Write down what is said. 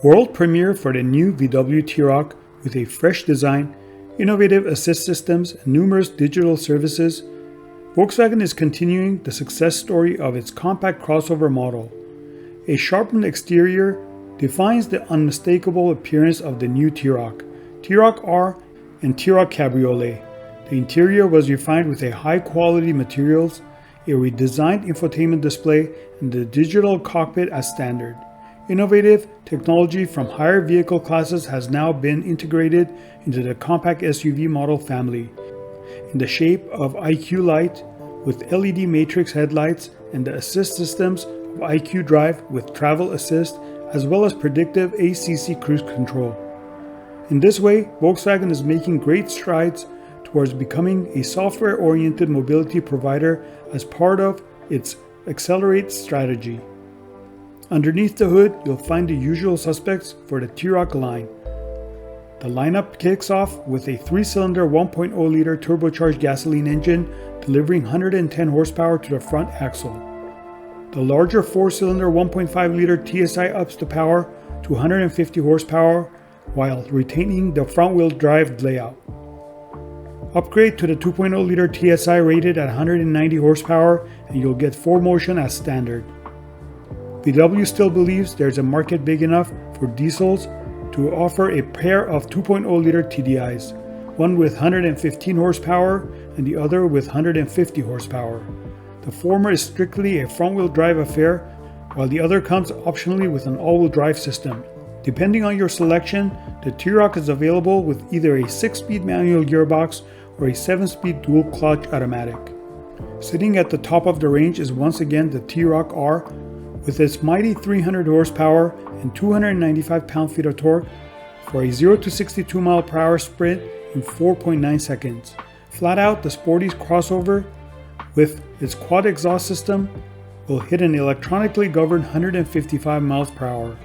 World premiere for the new VW T-Roc with a fresh design, innovative assist systems, and numerous digital services. Volkswagen is continuing the success story of its compact crossover model. A sharpened exterior defines the unmistakable appearance of the new T-Roc, T-Roc R, and T-Roc Cabriolet. The interior was refined with a high-quality materials, a redesigned infotainment display, and the digital cockpit as standard. Innovative technology from higher vehicle classes has now been integrated into the compact SUV model family in the shape of IQ.Light with LED matrix headlights and the assist systems of IQ.Drive with travel assist as well as predictive ACC cruise control. In this way, Volkswagen is making great strides towards becoming a software-oriented mobility provider as part of its Accelerate strategy. Underneath the hood, you'll find the usual suspects for the T-Roc line. The lineup kicks off with a 3-cylinder 1.0-liter turbocharged gasoline engine delivering 110 horsepower to the front axle. The larger 4-cylinder 1.5-liter TSI ups the power to 150 horsepower while retaining the front-wheel drive layout. Upgrade to the 2.0-liter TSI rated at 190 horsepower and you'll get 4Motion as standard. VW still believes there's a market big enough for diesels to offer a pair of 2.0-liter TDIs, one with 115 horsepower and the other with 150 horsepower. The former is strictly a front-wheel drive affair, while the other comes optionally with an all-wheel drive system. Depending on your selection, the T-Roc is available with either a 6-speed manual gearbox or a 7-speed dual-clutch automatic. Sitting at the top of the range is once again the T-Roc R, with its mighty 300 horsepower and 295 pound-feet of torque for a 0 to 62 mile/hour sprint in 4.9 seconds. Flat out, the sporty crossover with its quad exhaust system will hit an electronically governed 155 miles/hour.